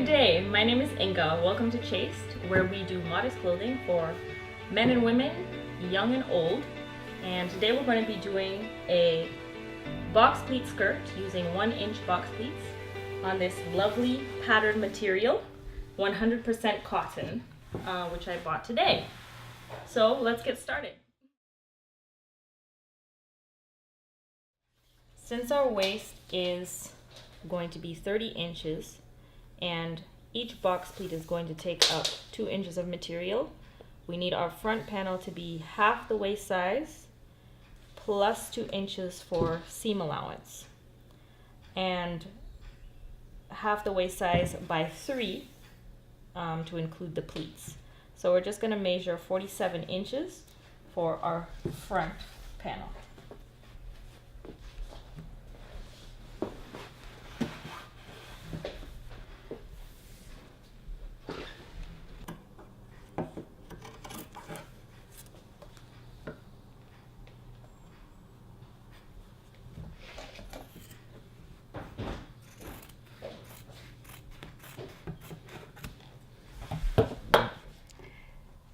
Good day, my name is Inga. Welcome to Chaste, where we do modest clothing for men and women, young and old. And today we're going to be doing a box pleat skirt using 1-inch box pleats on this lovely patterned material, 100% cotton, which I bought today. So let's get started. Since our waist is going to be 30 inches and each box pleat is going to take up 2 inches of material, we need our front panel to be half the waist size plus 2 inches for seam allowance and half the waist size by 3 to include the pleats. So we're just going to measure 47 inches for our front panel.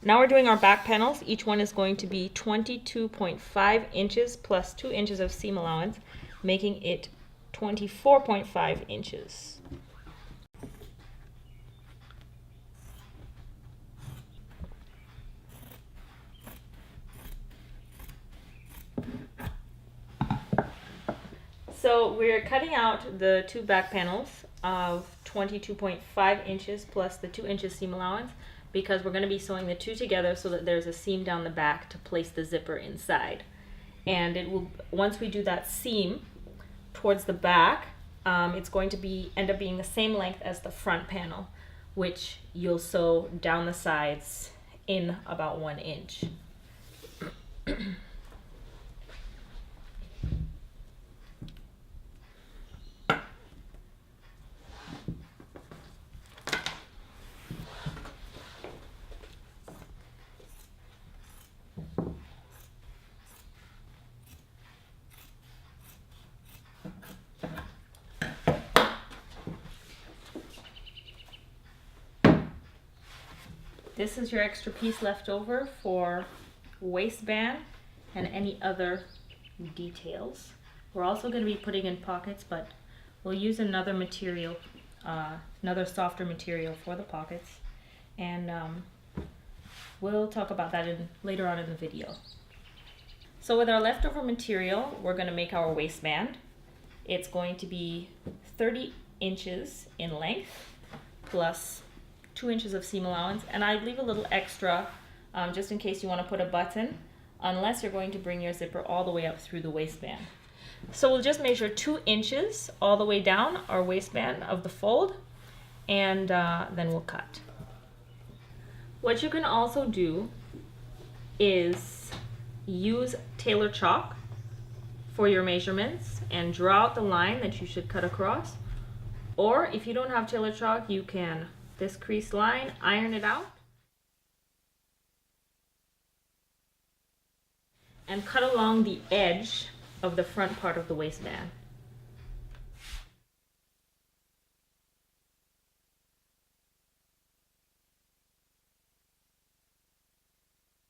Now we're doing our back panels. Each one is going to be 22.5 inches plus 2 inches of seam allowance, making it 24.5 inches. So we're cutting out the two back panels of 22.5 inches plus the 2 inches seam allowance, because we're going to be sewing the two together so that there's a seam down the back to place the zipper inside. And it will, once we do that seam towards the back, it's going to end up being the same length as the front panel, which you'll sew down the sides in about 1 inch. This is your extra piece left over for waistband and any other details. We're also going to be putting in pockets, but we'll use another material, another softer material for the pockets, and we'll talk about that later on in the video. So with our leftover material, we're going to make our waistband. It's going to be 30 inches in length plus 2 inches of seam allowance, and I leave a little extra just in case you want to put a button, unless you're going to bring your zipper all the way up through the waistband. So we'll just measure 2 inches all the way down our waistband of the fold, and then we'll cut. What you can also do is use tailor chalk for your measurements and draw out the line that you should cut across, or if you don't have tailor chalk, you can this crease line, iron it out, and cut along the edge of the front part of the waistband.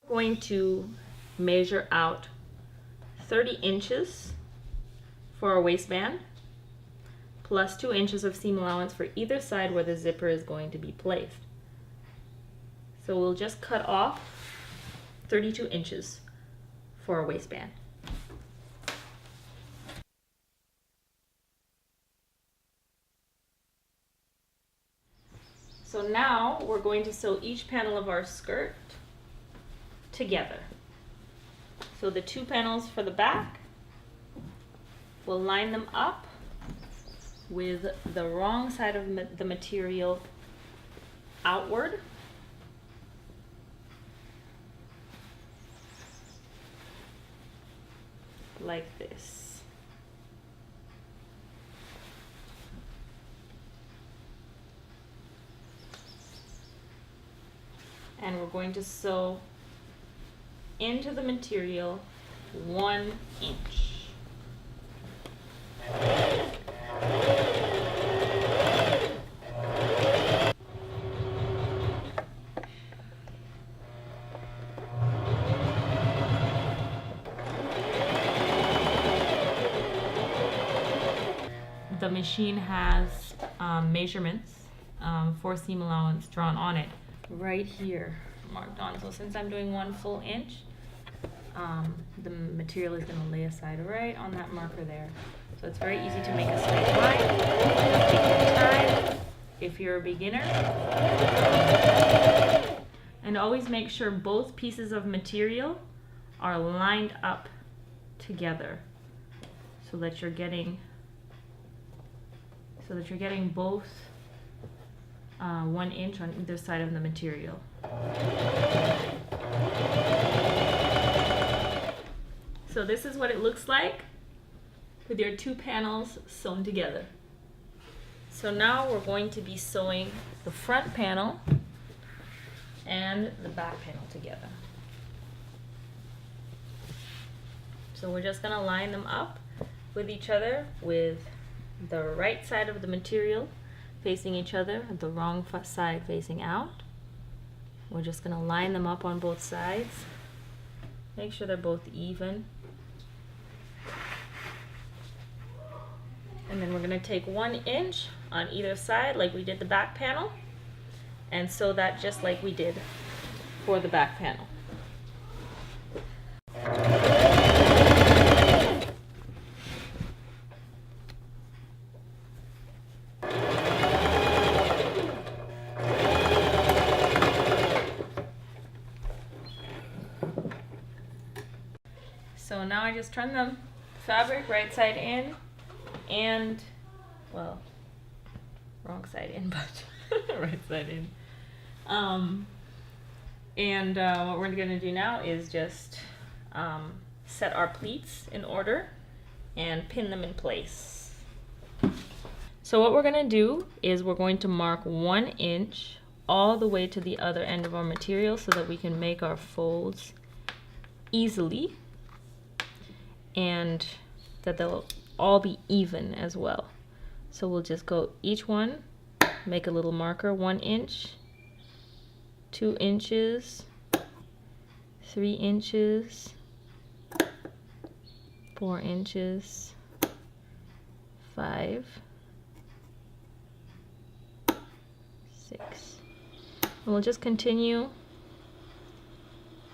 We're going to measure out 30 inches for our waistband, plus 2 inches of seam allowance for either side where the zipper is going to be placed. So we'll just cut off 32 inches for our waistband. So now we're going to sew each panel of our skirt together. So the two panels for the back, we'll line them up with the wrong side of the material outward. Like this. And we're going to sew into the material 1 inch. machine has measurements for seam allowance drawn on it right here, marked on. So since I'm doing 1 full inch, the material is going to lay aside right on that marker there. So it's very easy to make a straight line. Take your time if you're a beginner. And always make sure both pieces of material are lined up together so that you're getting both 1 inch on either side of the material. So this is what it looks like with your 2 panels sewn together. So now we're going to be sewing the front panel and the back panel together. So we're just going to line them up with each other with the right side of the material facing each other and the wrong side facing out. We're just going to line them up on both sides. Make sure they're both even. And then we're going to take 1 inch on either side like we did the back panel and sew that just like we did for the back panel. So now I just turn the fabric right side in and, well, wrong side in, but right side in. What we're going to do now is just set our pleats in order and pin them in place. So what we're going to do is we're going to mark 1 inch all the way to the other end of our material so that we can make our folds easily and that they'll all be even as well. So we'll just go each one, make a little marker, 1 inch, 2 inches, 3 inches, 4 inches, 5, 6. And we'll just continue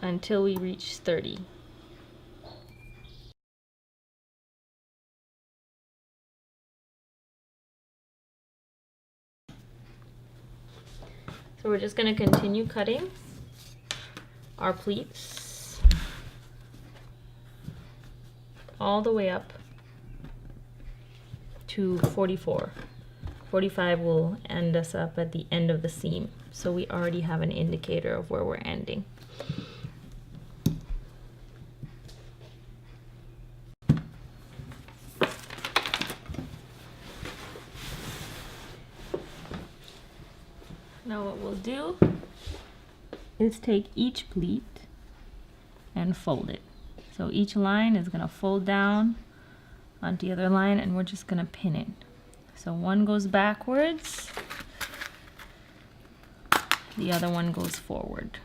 until we reach 30. So we're just going to continue cutting our pleats all the way up to 44. 45 will end us up at the end of the seam, so we already have an indicator of where we're ending. Now what we'll do is take each pleat and fold it. So each line is going to fold down onto the other line and we're just going to pin it. So one goes backwards, the other one goes forward.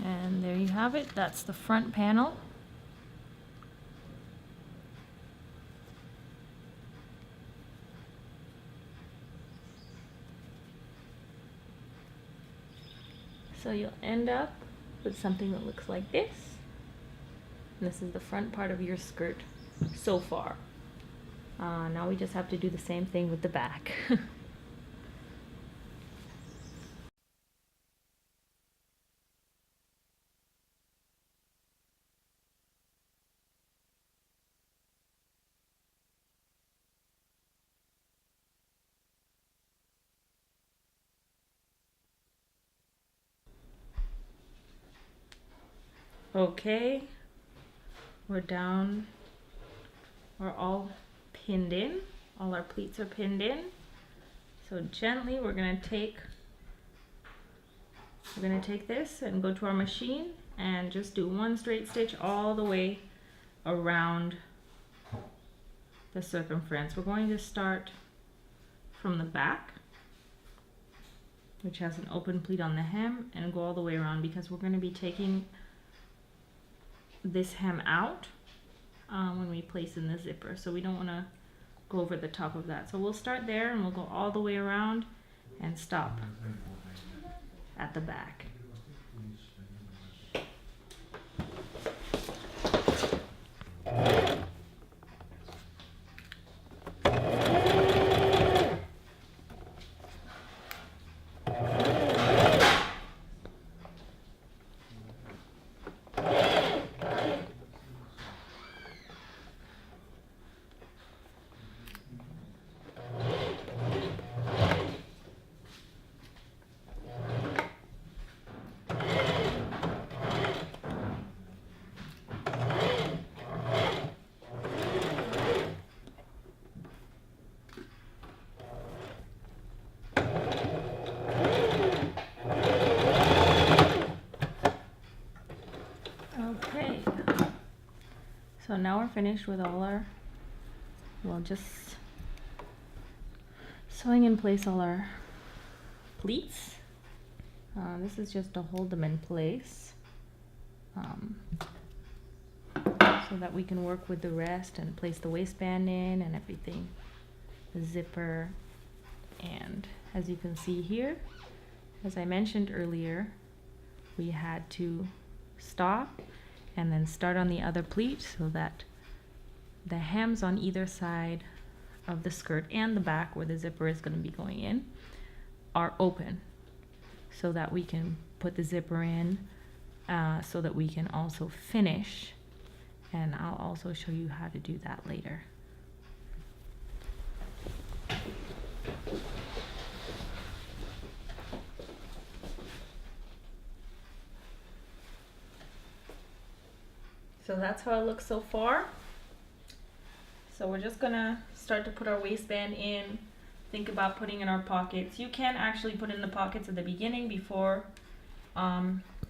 And there you have it. That's the front panel. So you'll end up with something that looks like this. And this is the front part of your skirt so far. Now we just have to do the same thing with the back. Okay, we're down, we're all pinned in, all our pleats are pinned in. So gently we're gonna take this and go to our machine and just do one straight stitch all the way around the circumference. We're going to start from the back, which has an open pleat on the hem, and go all the way around because we're going to be taking this hem out when we place in the zipper, so we don't want to go over the top of that. So we'll start there and we'll go all the way around and stop at the back. Okay, so now we're finished with all our, well, just sewing in place all our pleats. This is just to hold them in place so that we can work with the rest and place the waistband in and everything, the zipper. And as you can see here, as I mentioned earlier, we had to stop and then start on the other pleat so that the hems on either side of the skirt and the back where the zipper is going to be going in are open, so that we can put the zipper in, so that we can also finish, and I'll also show you how to do that later. So that's how it looks so far. So we're just gonna start to put our waistband in, think about putting in our pockets. You can actually put in the pockets at the beginning before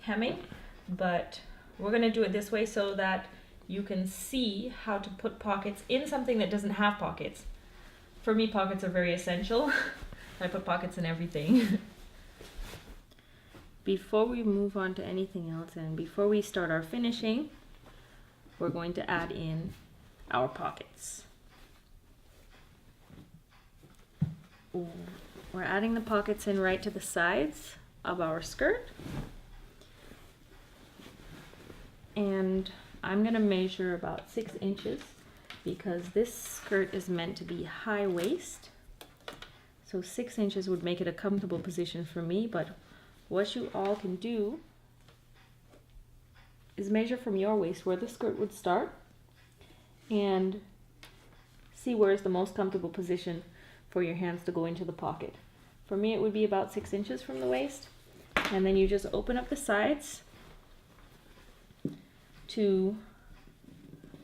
hemming, but we're gonna do it this way so that you can see how to put pockets in something that doesn't have pockets. For me, pockets are very essential. I put pockets in everything. Before we move on to anything else and before we start our finishing, we're going to add in our pockets. We're adding the pockets in right to the sides of our skirt. And I'm gonna measure about 6 inches because this skirt is meant to be high waist. So 6 inches would make it a comfortable position for me, but what you all can do is measure from your waist where the skirt would start and see where is the most comfortable position for your hands to go into the pocket. For me, it would be about 6 inches from the waist, and then you just open up the sides to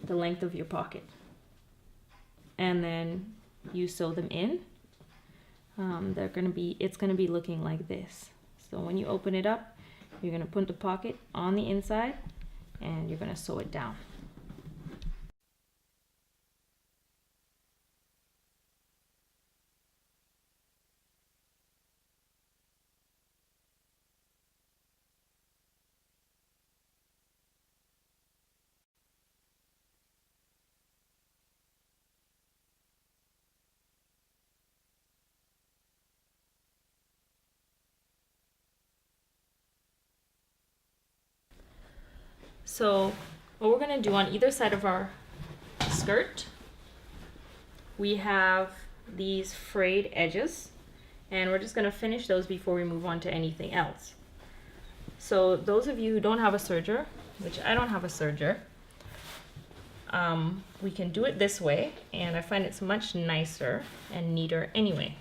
the length of your pocket, and then you sew them in. It's gonna be looking like this. So when you open it up, you're gonna put the pocket on the inside and you're gonna sew it down. So what we're gonna do on either side of our skirt we have these frayed edges, and we're just going to finish those before we move on to anything else. So those of you who don't have a serger, which I don't have a serger, we can do it this way, and I find it's much nicer and neater anyway.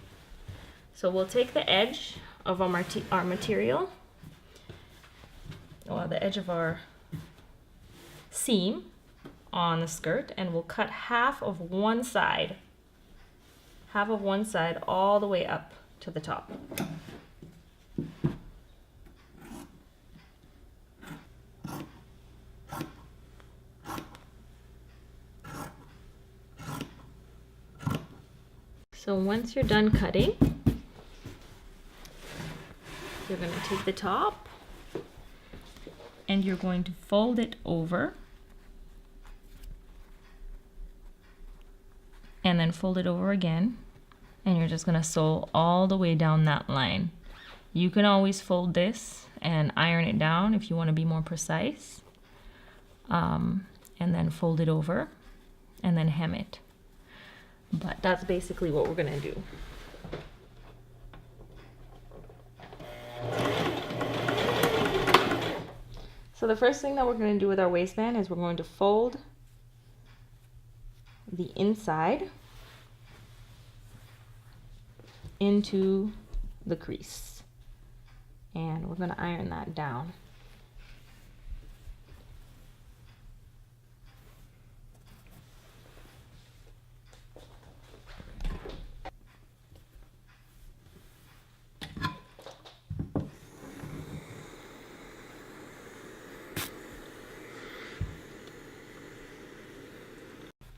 So we'll take the edge of our material, well, the edge of our seam on the skirt, and we'll cut half of one side all the way up to the top. So once you're done cutting, you're going to take the top and you're going to fold it over and then fold it over again, and you're just going to sew all the way down that line. You can always fold this and iron it down if you want to be more precise, and then fold it over and then hem it. But that's basically what we're going to do. So the first thing that we're going to do with our waistband is we're going to fold the inside into the crease, and we're going to iron that down.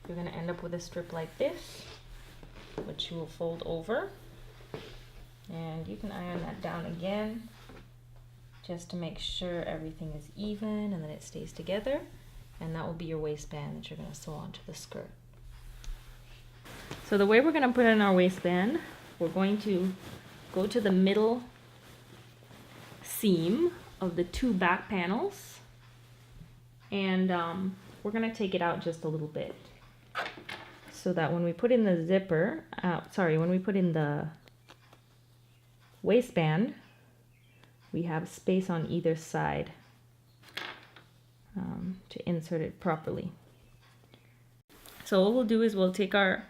You're going to end up with a strip like this, which you will fold over, and you can iron that down again just to make sure everything is even and that it stays together, and that will be your waistband that you're going to sew onto the skirt. So the way we're going to put in our waistband, we're going to go to the middle seam of the two back panels, and we're going to take it out just a little bit, so that when we put in the zipper, when we put in the waistband, we have space on either side to insert it properly. So what we'll do is we'll take our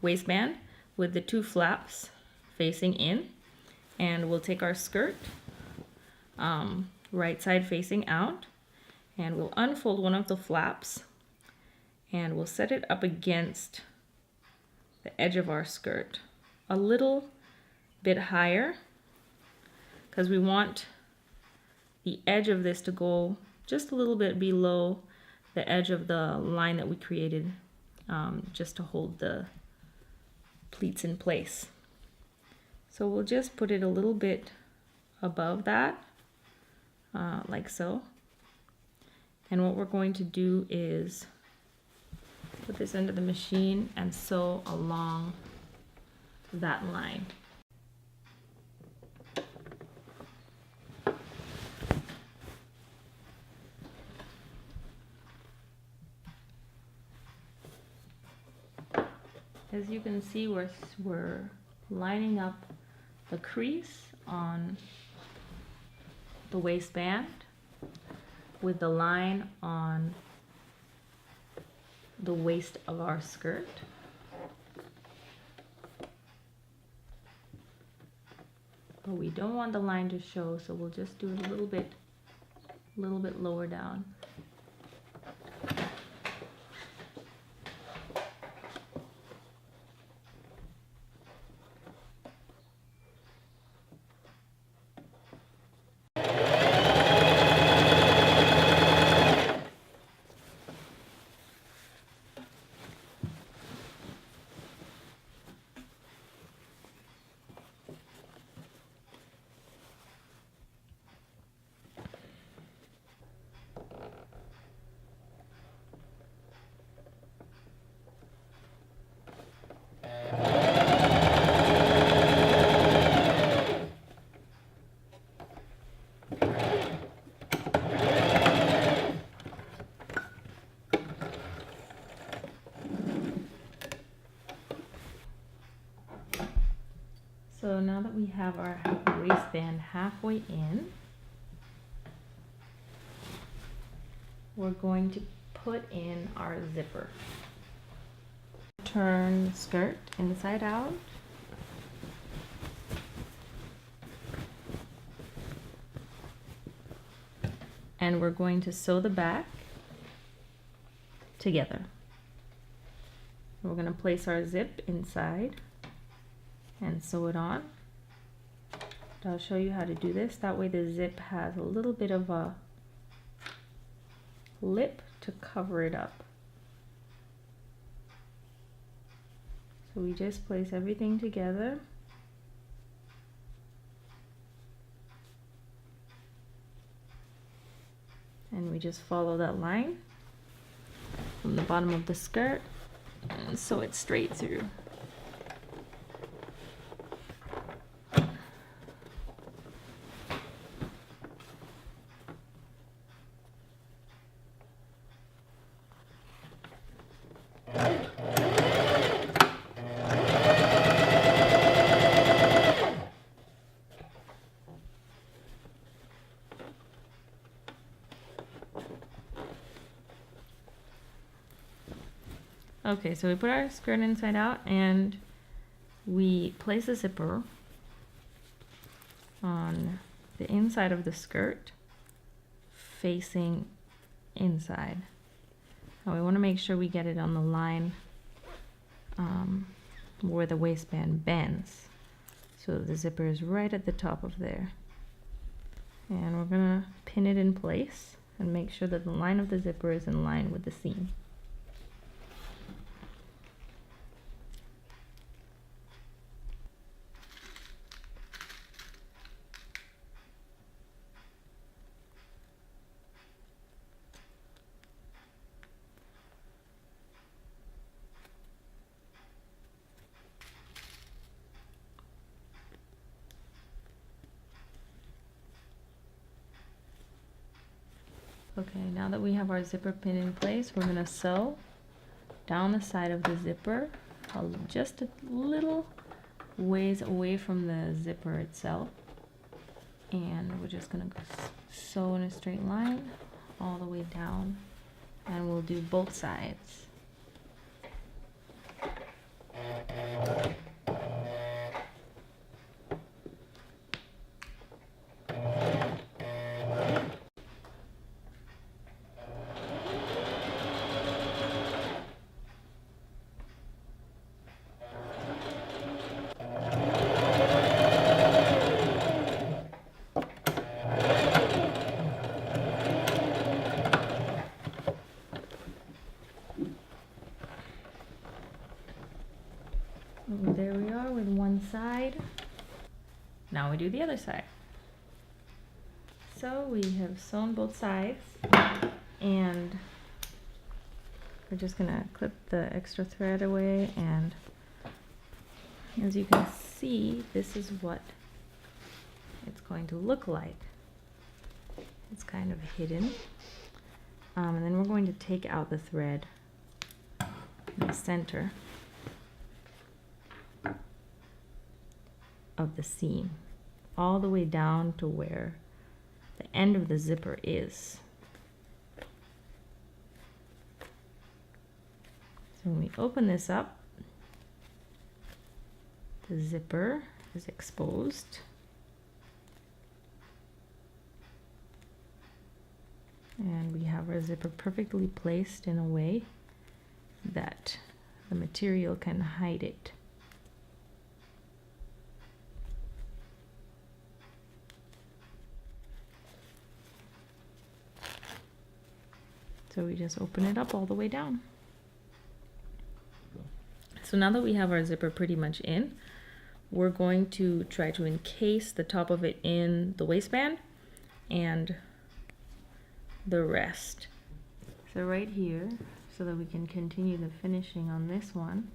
waistband with the two flaps facing in, and we'll take our skirt right side facing out, and we'll unfold one of the flaps and we'll set it up against the edge of our skirt a little bit higher, because we want the edge of this to go just a little bit below the edge of the line that we created, just to hold the pleats in place. So we'll just put it a little bit above that, like so. And what we're going to do is put this into the machine and sew along that line. As you can see, we're lining up the crease on the waistband with the line on the waist of our skirt. But we don't want the line to show, so we'll just do it a little bit lower down. have our waistband halfway in, we're going to put in our zipper. Turn the skirt inside out. And we're going to sew the back together. We're going to place our zip inside and sew it on. I'll show you how to do this. That way the zip has a little bit of a lip to cover it up. So we just place everything together. And we just follow that line from the bottom of the skirt and sew it straight through. Okay, so we put our skirt inside out and we place a zipper on the inside of the skirt facing inside. Now we want to make sure we get it on the line where the waistband bends. So the zipper is right at the top of there. And we're going to pin it in place and make sure that the line of the zipper is in line with the seam. Okay, now that we have our zipper pin in place, we're going to sew down the side of the zipper just a little ways away from the zipper itself. And we're just going to sew in a straight line all the way down, and we'll do both sides. There we are with one side. Now we do the other side. So we have sewn both sides, and we're just gonna clip the extra thread away, and as you can see, this is what it's going to look like. It's kind of hidden. And then we're going to take out the thread in the center of the seam, all the way down to where the end of the zipper is. So when we open this up, the zipper is exposed. And we have our zipper perfectly placed in a way that the material can hide it. So we just open it up all the way down. So now that we have our zipper pretty much in, we're going to try to encase the top of it in the waistband and the rest. So right here, so that we can continue the finishing on this one,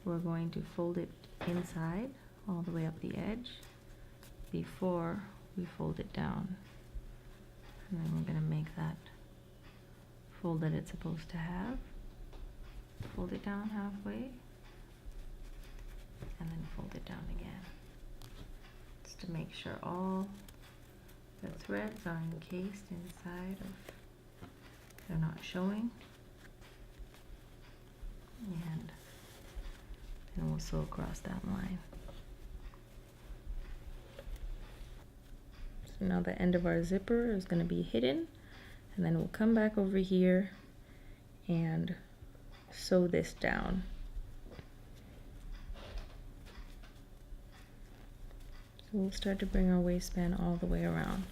we're going to fold it inside all the way up the edge before we fold it down. And then we're going to make that fold that it's supposed to have. Fold it down halfway and then fold it down again. make sure all the threads are encased inside of, they're not showing. And we'll sew across that line. So now the end of our zipper is going to be hidden, and then we'll come back over here and sew this down. So we'll start to bring our waistband all the way around.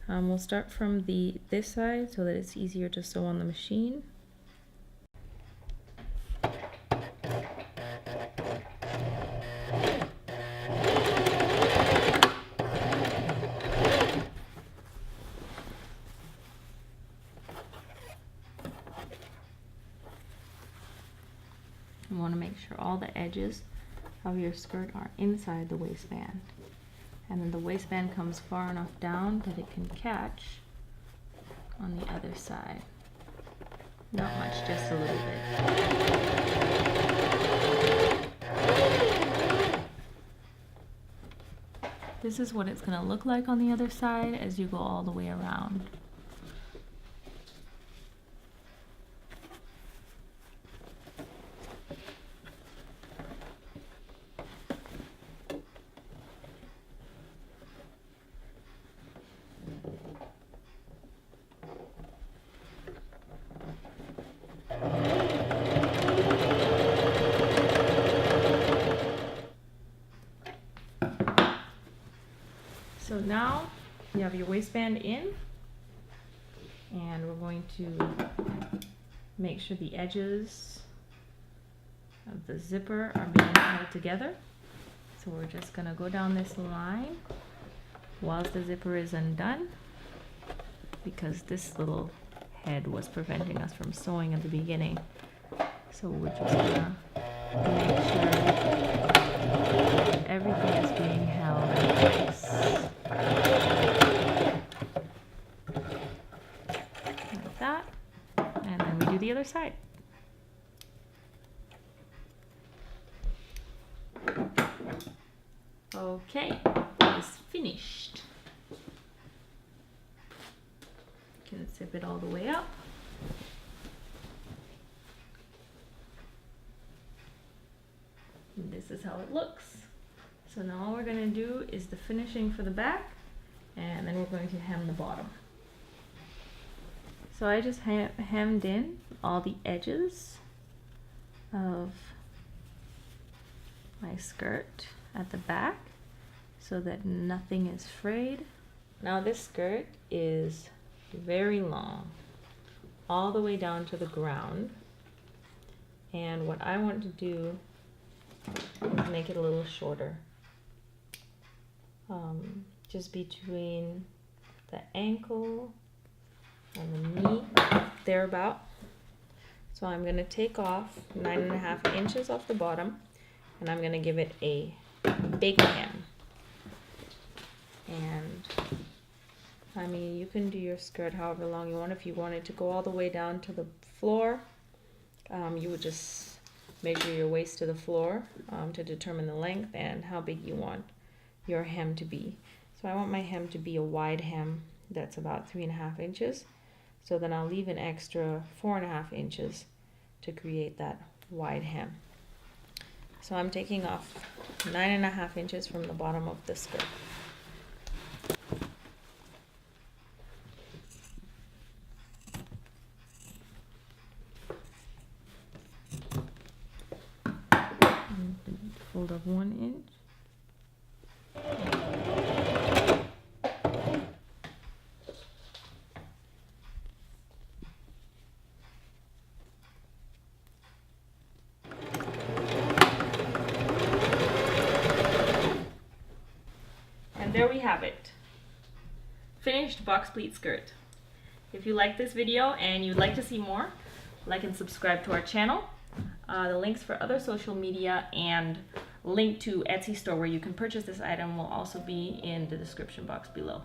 We'll start from this side so that it's easier to sew on the machine. You want to make sure all the edges of your skirt are inside the waistband, and then the waistband comes far enough down that it can catch on the other side. Not much, just a little bit. This is what it's going to look like on the other side as you go all the way around. So now you have your waistband in, and we're going to make sure the edges of the zipper are being held together. So we're just going to go down this line whilst the zipper is undone, because this little head was preventing us from sewing at the beginning. So we're just going to make sure everything is being held in place. Like that. And then we do the other side. Okay, it's finished. You can zip it all the way up. And this is how it looks. So now all we're going to do is the finishing for the back, and then we're going to hem the bottom. So I just hemmed in all the edges of my skirt at the back so that nothing is frayed. Now this skirt is very long, all the way down to the ground, and what I want to do is make it a little shorter, just between the ankle and the knee, thereabout. So I'm going to take off 9.5 inches off the bottom, and I'm going to give it a big hem. And I mean, you can do your skirt however long you want. If you want it to go all the way down to the floor, you would just measure your waist to the floor to determine the length and how big you want your hem to be. So I want my hem to be a wide hem that's about 3.5 inches. So then I'll leave an extra 4.5 inches to create that wide hem. So I'm taking off 9.5 inches from the bottom of the skirt. Fold up 1 inch. And there we have it. Finished box pleat skirt. If you like this video and you'd like to see more, like and subscribe to our channel. The links for other social media and link to Etsy store where you can purchase this item will also be in the description box below.